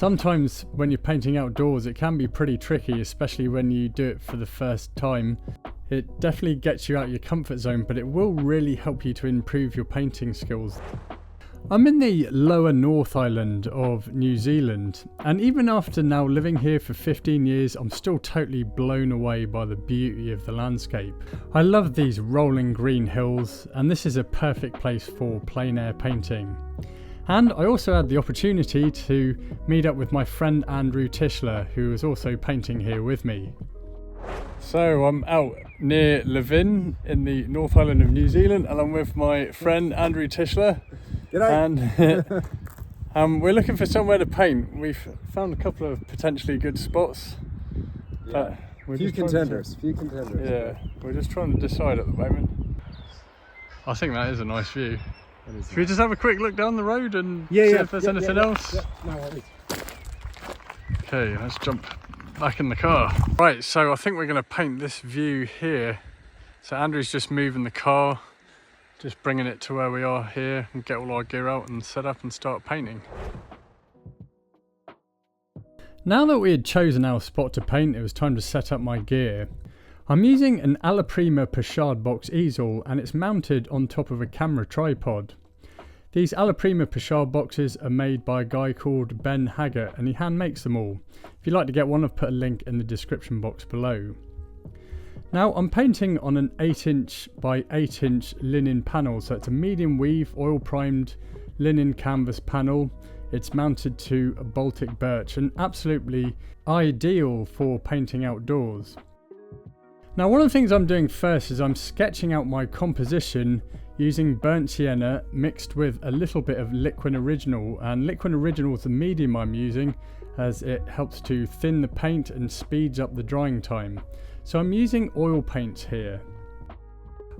Sometimes when you're painting outdoors it can be pretty tricky, especially when you do it for the first time. It definitely gets you out of your comfort zone, but it will really help you to improve your painting skills. I'm in the lower North Island of New Zealand, and even after now living here for 15 years, I'm still totally blown away by the beauty of the landscape. I love these rolling green hills, and this is a perfect place for plein air painting. And I also had the opportunity to meet up with my friend Andrew Tischler, who is also painting here with me. So I'm out near Levin in the North Island of New Zealand, and I'm with my friend Andrew Tischler. G'day. And we're looking for somewhere to paint. We've found a couple of potentially good spots. Yeah. Few contenders. Yeah, we're just trying to decide at the moment. I think that is a nice view. Should we just have a quick look down the road and see if there's anything else? Yeah, no worries. Okay, let's jump back in the car. Right, so I think we're going to paint this view here. So Andrew's just moving the car, just bringing it to where we are here, and get all our gear out and set up and start painting. Now that we had chosen our spot to paint, it was time to set up my gear. I'm using an Alla Prima Pochard box easel, and it's mounted on top of a camera tripod. These Alla Prima Pochard boxes are made by a guy called Ben Haggart, and he hand makes them all. If you'd like to get one, I've put a link in the description box below. Now I'm painting on an 8" by 8" linen panel, so it's a medium weave oil primed linen canvas panel. It's mounted to a Baltic birch and absolutely ideal for painting outdoors. Now one of the things I'm doing first is I'm sketching out my composition using burnt sienna mixed with a little bit of liquid original, and liquid original is the medium I'm using as it helps to thin the paint and speeds up the drying time. So I'm using oil paints here.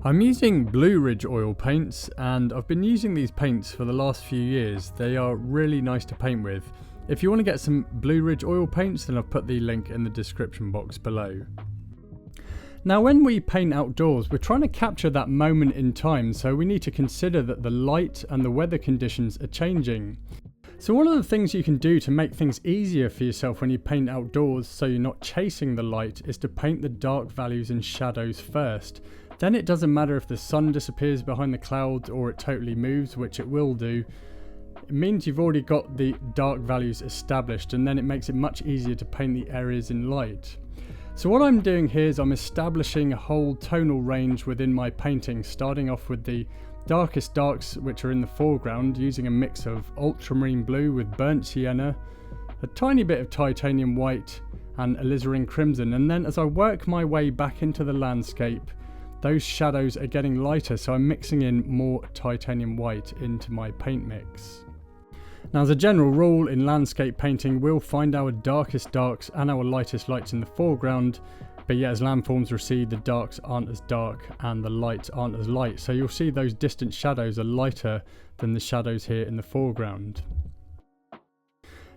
I'm using Blue Ridge oil paints, and I've been using these paints for the last few years. They are really nice to paint with. If you want to get some Blue Ridge oil paints, then I've put the link in the description box below. Now when we paint outdoors, we're trying to capture that moment in time, so we need to consider that the light and the weather conditions are changing. So one of the things you can do to make things easier for yourself when you paint outdoors so you're not chasing the light is to paint the dark values and shadows first. Then it doesn't matter if the sun disappears behind the clouds or it totally moves, which it will do. It means you've already got the dark values established, and then it makes it much easier to paint the areas in light. So what I'm doing here is I'm establishing a whole tonal range within my painting, starting off with the darkest darks which are in the foreground, using a mix of ultramarine blue with burnt sienna, a tiny bit of titanium white and alizarin crimson, and then as I work my way back into the landscape, those shadows are getting lighter, so I'm mixing in more titanium white into my paint mix. Now as a general rule in landscape painting, we'll find our darkest darks and our lightest lights in the foreground, but yet as landforms recede, the darks aren't as dark and the lights aren't as light, so you'll see those distant shadows are lighter than the shadows here in the foreground.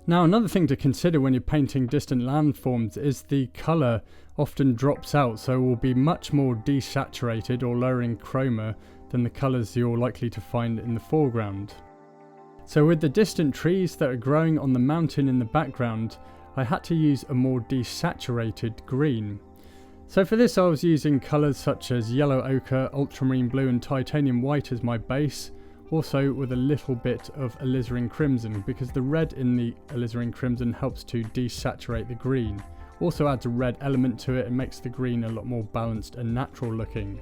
Now another thing to consider when you're painting distant landforms is the colour often drops out, so it will be much more desaturated or lower in chroma than the colours you're likely to find in the foreground. So with the distant trees that are growing on the mountain in the background, I had to use a more desaturated green. So for this I was using colours such as yellow ochre, ultramarine blue and titanium white as my base, also with a little bit of alizarin crimson, because the red in the alizarin crimson helps to desaturate the green. Also adds a red element to it and makes the green a lot more balanced and natural looking.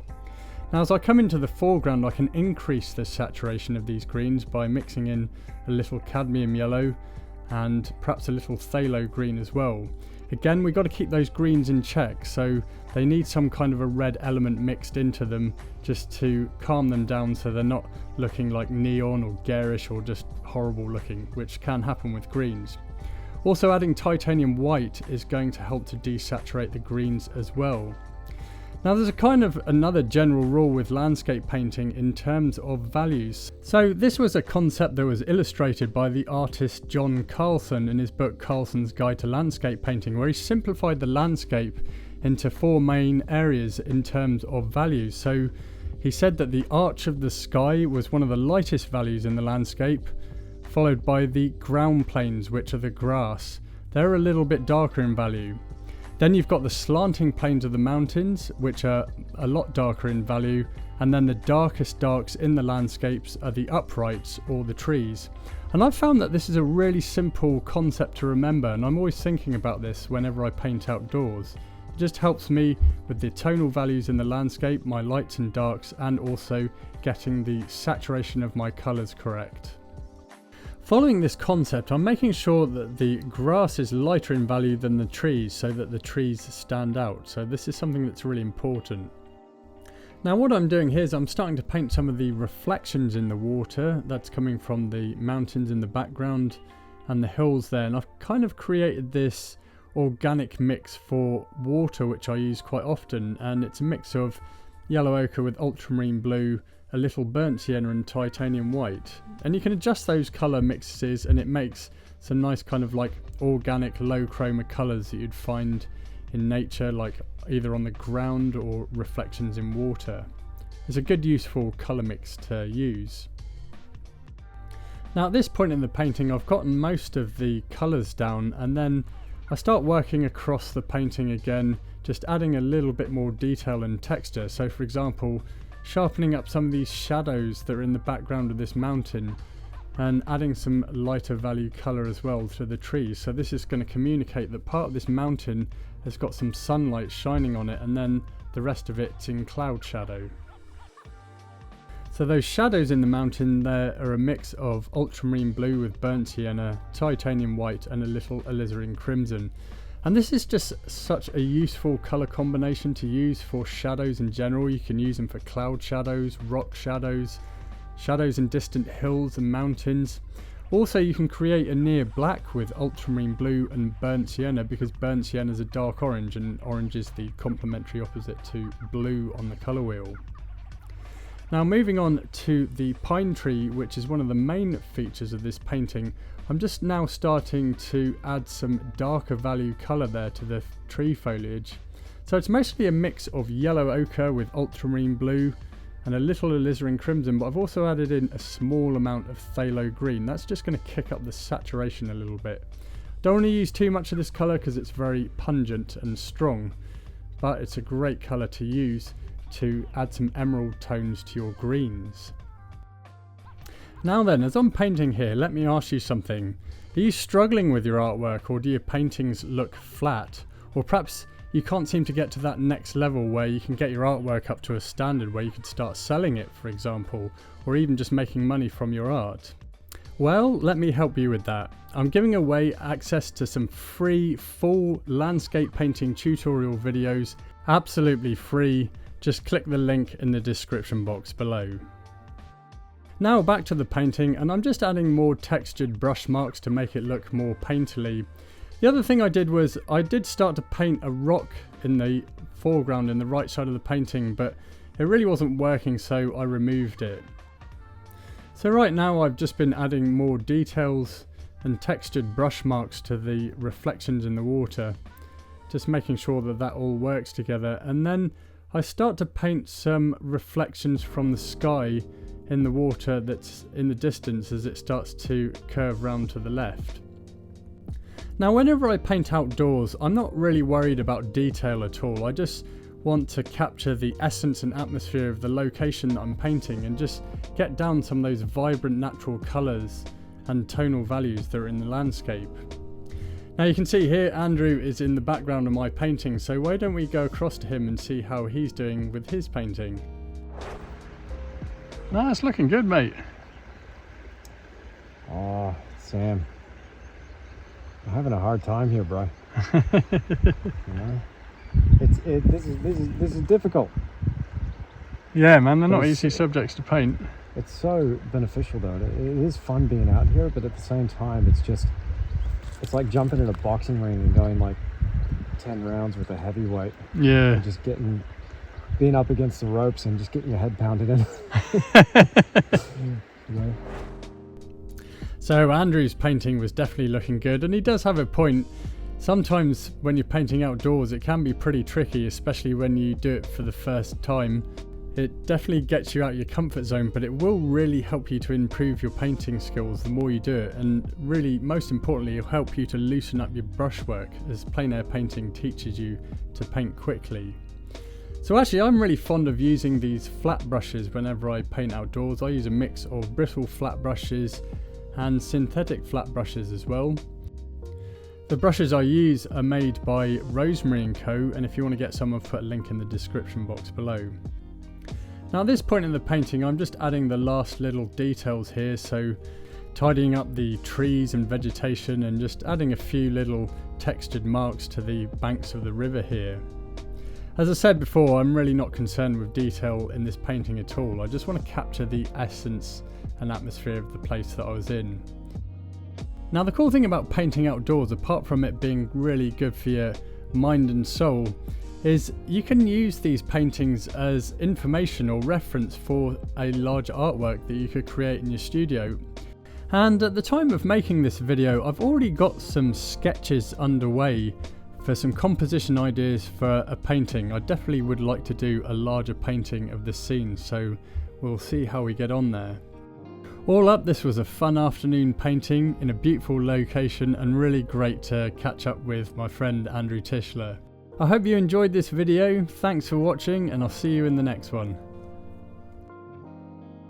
Now as I come into the foreground, I can increase the saturation of these greens by mixing in a little cadmium yellow and perhaps a little phthalo green as well. Again, we've got to keep those greens in check, so they need some kind of a red element mixed into them just to calm them down so they're not looking like neon or garish or just horrible looking, which can happen with greens. Also adding titanium white is going to help to desaturate the greens as well. Now there's a kind of another general rule with landscape painting in terms of values. So this was a concept that was illustrated by the artist John Carlson in his book Carlson's Guide to Landscape Painting, where he simplified the landscape into 4 main areas in terms of values. So he said that the arch of the sky was one of the lightest values in the landscape, followed by the ground planes, which are the grass. They're a little bit darker in value. Then you've got the slanting planes of the mountains, which are a lot darker in value, and then the darkest darks in the landscapes are the uprights or the trees. And I've found that this is a really simple concept to remember, and I'm always thinking about this whenever I paint outdoors. It just helps me with the tonal values in the landscape, my lights and darks, and also getting the saturation of my colours correct. Following this concept, I'm making sure that the grass is lighter in value than the trees so that the trees stand out. So this is something that's really important. Now what I'm doing here is I'm starting to paint some of the reflections in the water that's coming from the mountains in the background and the hills there. And I've kind of created this organic mix for water which I use quite often, and it's a mix of yellow ochre with ultramarine blue, a little burnt sienna and titanium white, and you can adjust those colour mixes and it makes some nice kind of like organic low chroma colours that you'd find in nature, like either on the ground or reflections in water. It's a good useful colour mix to use. Now at this point in the painting I've gotten most of the colours down, and then I start working across the painting again, just adding a little bit more detail and texture. So for example, sharpening up some of these shadows that are in the background of this mountain and adding some lighter value colour as well to the trees. So this is going to communicate that part of this mountain has got some sunlight shining on it, and then the rest of it's in cloud shadow. So those shadows in the mountain there are a mix of ultramarine blue with burnt sienna, titanium white and a little alizarin crimson. And this is just such a useful colour combination to use for shadows in general. You can use them for cloud shadows, rock shadows, shadows in distant hills and mountains. Also you can create a near black with ultramarine blue and burnt sienna, because burnt sienna is a dark orange and orange is the complementary opposite to blue on the colour wheel. Now moving on to the pine tree, which is one of the main features of this painting, I'm just now starting to add some darker value colour there to the tree foliage. So it's mostly a mix of yellow ochre with ultramarine blue and a little alizarin crimson, but I've also added in a small amount of phthalo green. That's just going to kick up the saturation a little bit. Don't want to use too much of this colour because it's very pungent and strong, but it's a great colour to use to add some emerald tones to your greens. Now then, as I'm painting here, let me ask you something. Are you struggling with your artwork, or do your paintings look flat? Or perhaps you can't seem to get to that next level where you can get your artwork up to a standard where you could start selling it, for example, or even just making money from your art? Well, let me help you with that. I'm giving away access to some free full landscape painting tutorial videos, absolutely free. Just click the link in the description box below. Now back to the painting, and I'm just adding more textured brush marks to make it look more painterly. The other thing I did was I did start to paint a rock in the foreground in the right side of the painting, but it really wasn't working, so I removed it. So right now I've just been adding more details and textured brush marks to the reflections in the water, just making sure that that all works together, and then I start to paint some reflections from the sky in the water that's in the distance as it starts to curve round to the left. Now whenever I paint outdoors, I'm not really worried about detail at all. I just want to capture the essence and atmosphere of the location that I'm painting and just get down some of those vibrant natural colours and tonal values that are in the landscape. Now you can see here Andrew is in the background of my painting, so why don't we go across to him and see how he's doing with his painting. No, it's looking good, mate. Oh, Sam, I'm having a hard time here, bro. You know, this is difficult. Yeah, man, they're not easy subjects to paint. It's so beneficial though. It is fun being out here, but at the same time, it's like jumping in a boxing ring and going like 10 rounds with a heavyweight. Yeah. And just being up against the ropes and just getting your head pounded in. You know? So Andrew's painting was definitely looking good, and he does have a point. Sometimes when you're painting outdoors it can be pretty tricky, especially when you do it for the first time. It definitely gets you out of your comfort zone, but it will really help you to improve your painting skills the more you do it, and really, most importantly, it'll help you to loosen up your brushwork, as plein air painting teaches you to paint quickly. So actually, I'm really fond of using these flat brushes whenever I paint outdoors. I use a mix of brittle flat brushes and synthetic flat brushes as well. The brushes I use are made by Rosemary & Co, and if you want to get some, I've put a link in the description box below. Now at this point in the painting, I'm just adding the last little details here, so tidying up the trees and vegetation and just adding a few little textured marks to the banks of the river here. As I said before, I'm really not concerned with detail in this painting at all. I just want to capture the essence and atmosphere of the place that I was in. Now the cool thing about painting outdoors, apart from it being really good for your mind and soul, is you can use these paintings as information or reference for a large artwork that you could create in your studio. And at the time of making this video, I've already got some sketches underway for some composition ideas for a painting. I definitely would like to do a larger painting of this scene, so we'll see how we get on there. All up, this was a fun afternoon painting in a beautiful location and really great to catch up with my friend Andrew Tischler. I hope you enjoyed this video, thanks for watching, and I'll see you in the next one.